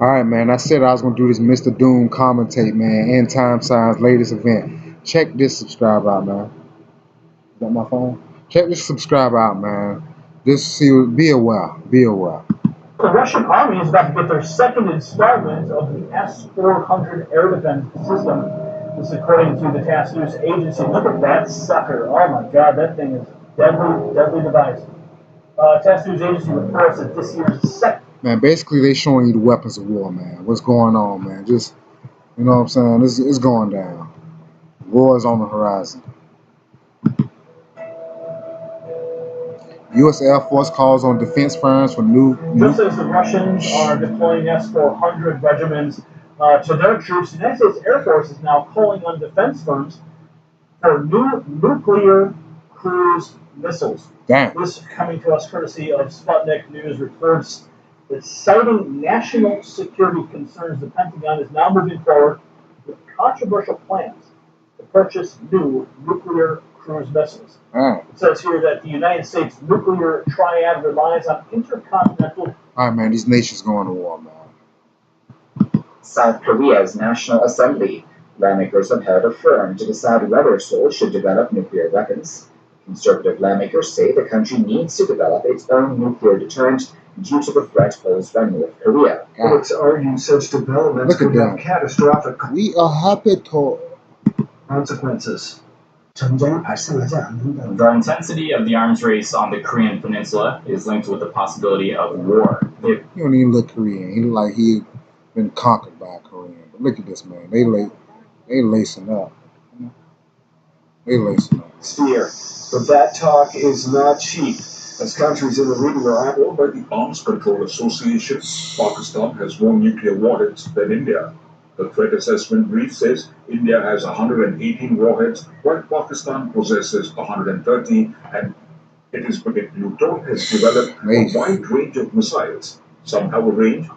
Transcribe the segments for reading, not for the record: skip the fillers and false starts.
Alright, man, I said I was going to do this Mr. Doom commentate, man. End time signs, latest event. Check this subscribe out, man. Is that my phone? Check this subscribe out, man. Be aware. Be aware. The Russian army is about to get their second installment of the S-400 air defense system. This is according to the TASS News agency. Look at that sucker. Oh my god, that thing is deadly, deadly device. TASS News agency reports that this year's second. Man, basically they showing you the weapons of war, man. What's going on, man? Just, you know what I'm saying? It's going down. War is on the horizon. U.S. Air Force calls on defense firms for new. Just as the Russians are deploying S-400 regiments to their troops, the United States Air Force is now calling on defense firms for new nuclear cruise missiles. Damn. This coming to us courtesy of Sputnik News reports that citing national security concerns, the Pentagon is now moving forward with controversial plans to purchase new nuclear cruise missiles. It says here that the United States nuclear triad relies on intercontinental. Alright, man, these nations going to war, man. South Korea's National Assembly. Lawmakers have held a firm to decide whether Seoul should develop nuclear weapons. Conservative lawmakers say the country needs to develop its own nuclear deterrent due to the threat posed by North Korea. Critics argue such developments could have catastrophic consequences. The intensity of the arms race on the Korean peninsula is linked with the possibility of war. He don't even look Korean. He look like he been conquered by a Korean. But look at this, man. They lacing up. They lacing up. Sphere. But that talk is not cheap, as countries in the region are handled by the Arms Control Association. Pakistan has more nuclear warheads than India. The threat assessment brief says India has 118 warheads, while Pakistan possesses 130, and it is predicted Luton has developed a wide range of missiles. Some have a range,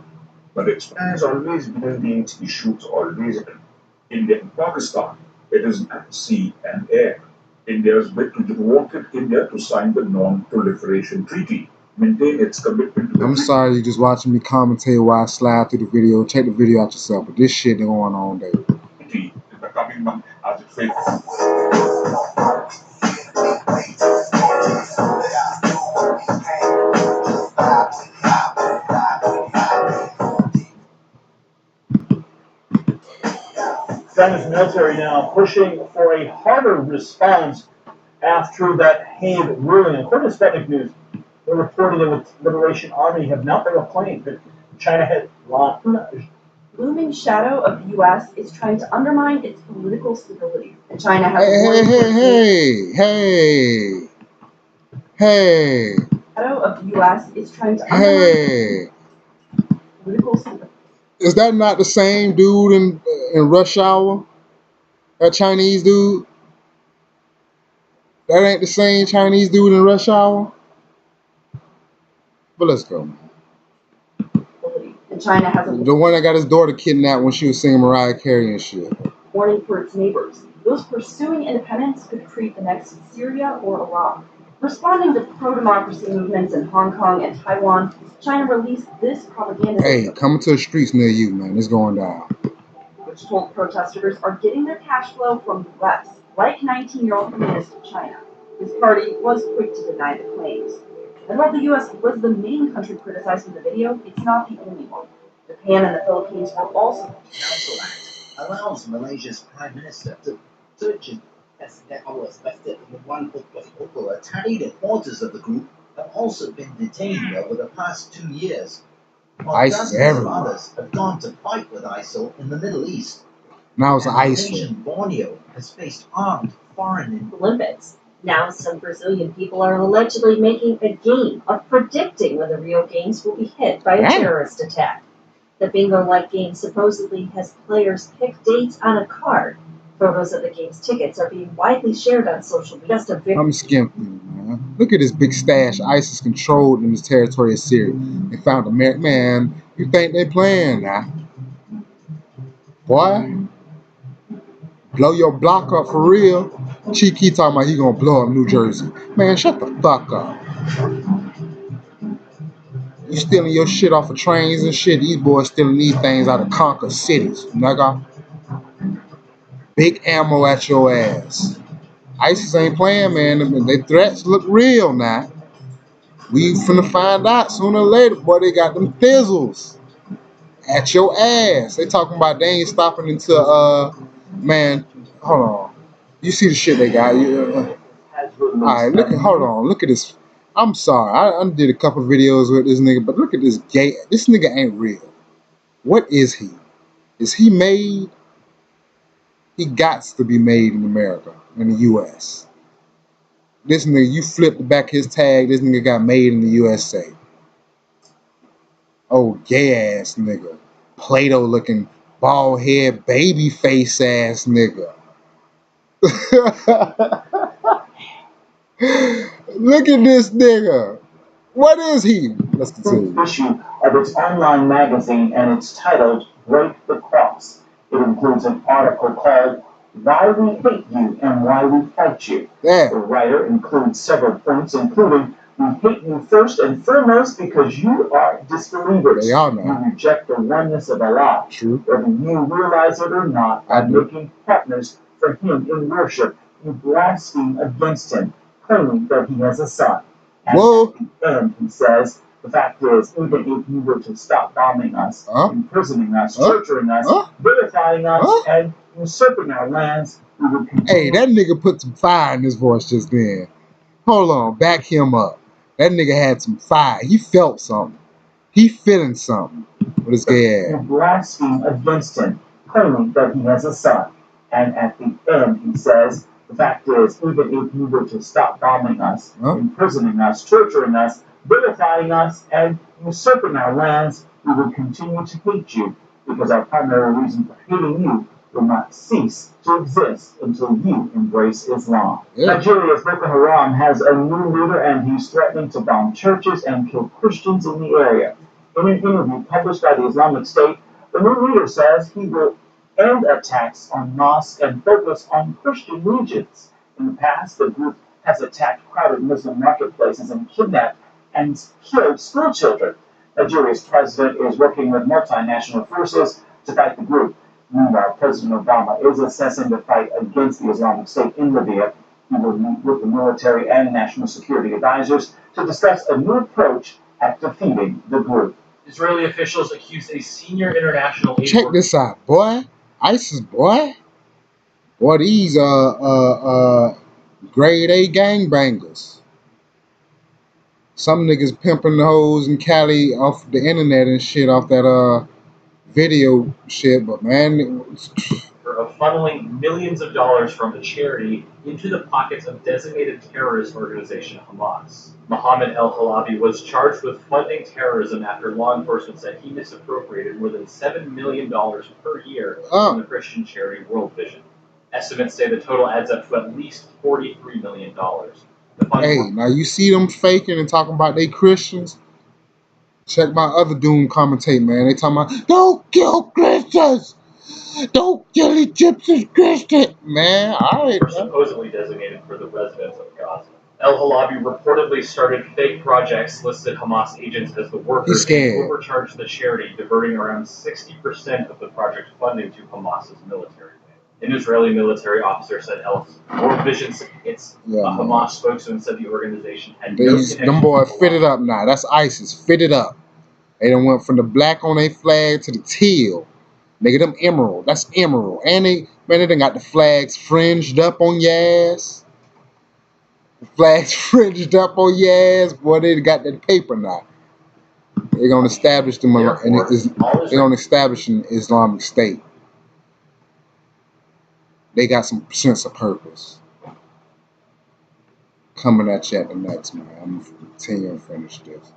but it has always been the issues always India and Pakistan. It is at sea and air. India's bid to wanted India to sign the Non-Proliferation Treaty, maintain its commitment to the I'm sorry you're just watching me commentate while I slide through the video. Check the video out yourself, but this shit going on there. treaty in the coming month as it fails. China's military now pushing for a harder response after that Hague ruling. According to Sputnik News, they're reporting that the Liberation Army have now proclaimed that China had launched. Looming shadow of the U.S. is trying to undermine its political stability, and China has Hey. Shadow of the U.S. is trying to undermine political stability. Is that not the same dude in Rush Hour? That Chinese dude? That ain't the same Chinese dude in Rush Hour? But let's go, man. And China has the one that got his daughter kidnapped when she was singing Mariah Carey and shit. Warning for its neighbors. Those pursuing independence could create the next Syria or Iraq. Responding to pro-democracy movements in Hong Kong and Taiwan, China released this propaganda. Hey, coming to the streets near you, man. It's going down. Which told protesters are getting their cash flow from the West, like 19-year-old Communist China. His party was quick to deny the claims. And while the U.S. was the main country criticized in the video, it's not the only one. Japan and the Philippines were also. The Council Act allows Malaysia's Prime Minister to search as that was vested in the one book of Opera. Tally reporters of the group have also been detained over the past 2 years. While dozens of others have gone to fight with ISIL in the Middle East. Now it's ISIL. Borneo has faced armed foreign Olympics. Now some Brazilian people are allegedly making a game of predicting when the Rio Games will be hit by a terrorist attack. The bingo-like game supposedly has players pick dates on a card. Photos of the game's tickets are being widely shared on social media. I'm skimping, man. Look at this big stash ISIS controlled in this territory of Syria. They found America. Man, you think they playing now? Boy, blow your block up for real. Cheeky talking about he gonna blow up New Jersey. Man, shut the fuck up. You stealing your shit off of trains and shit. These boys stealing these things out of conquered cities, nigga. Big ammo at your ass. ISIS ain't playing, man. Their threats look real now. We finna find out sooner or later, boy. They got them thizzles at your ass. They talking about they ain't stopping until man. Hold on. You see the shit they got? Alright, hold on. Look at this. I'm sorry. I did a couple videos with this nigga, but look at this gay. This nigga ain't real. What is he? Is he made? He gots to be made in America, in the U.S. This nigga, you flipped back his tag. This nigga got made in the USA. Oh, gay ass nigga. Play-Doh looking, bald head, baby face ass nigga. Look at this nigga. What is he? Let's continue. Issue of its online magazine, and it's titled Break the Cross. It includes an article called Why We Hate You and Why We Fight You. Yeah. The writer includes several points, including we hate you first and foremost because you are disbelievers. They are now. You reject the oneness of Allah. True. Whether you realize it or not, by making partners for him in worship, you blaspheme against him, claiming that he has a son. And Whoa. at the end, he says, the fact is, even if you were to stop bombing us, imprisoning us, torturing us, vilifying us, and usurping our lands, we would continue. Hey, that nigga put some fire in his voice just then. Hold on, back him up. That nigga had some fire. He felt something. He feeling something with his gay ass. You blaspheme against him, claiming that he has a son. And at the end, he says, the fact is, even if you were to stop bombing us, imprisoning us, torturing us, vilifying us, and usurping our lands, we would continue to hate you, because our primary reason for hating you will not cease to exist until you embrace Islam. Yeah. Nigeria's Boko Haram has a new leader, and he's threatening to bomb churches and kill Christians in the area. In an interview published by the Islamic State, the new leader says he will end attacks on mosques and focus on Christian regions. In the past, the group has attacked crowded Muslim marketplaces and kidnapped and killed school children. Nigeria's president is working with multinational forces to fight the group. Meanwhile, President Obama is assessing the fight against the Islamic State in Libya. He will meet with the military and national security advisors to discuss a new approach at defeating the group. Israeli officials accused a senior international aid Check this out, boy. ISIS, boy. Boy, these grade A gangbangers. Some niggas pimping the hoes in Cali off the internet and shit, off that video shit, but man, of funneling millions of dollars from a charity into the pockets of designated terrorist organization Hamas. Mohammed El-Halabi was charged with funding terrorism after law enforcement said he misappropriated more than $7 million per year from the Christian charity World Vision. Estimates say the total adds up to at least $43 million. Hey, now you see them faking and talking about they Christians? Check my other Doom commentate, man. They talking about, don't kill Christians! Don't kill Egyptians, Christians! Man, alright. Were supposedly designated for the residents of Gaza. El-Halabi reportedly started fake projects, listed Hamas agents as the workers, and overcharged the charity, diverting around 60% of the project funding to Hamas's military. An Israeli military officer said World Vision, Hamas spokesman said the organization had no connection. Them boys fitted up now. That's ISIS. Fitted up. They done went from the black on their flag to the teal. Nigga, them emerald. That's emerald. And they done got the flags fringed up on your ass. The flags fringed up on your ass. Boy, they got that paper now. They're gonna establish them. They're gonna establish an Islamic State. They got some sense of purpose. Coming at you at the next, man. I'm gonna continue and finish this.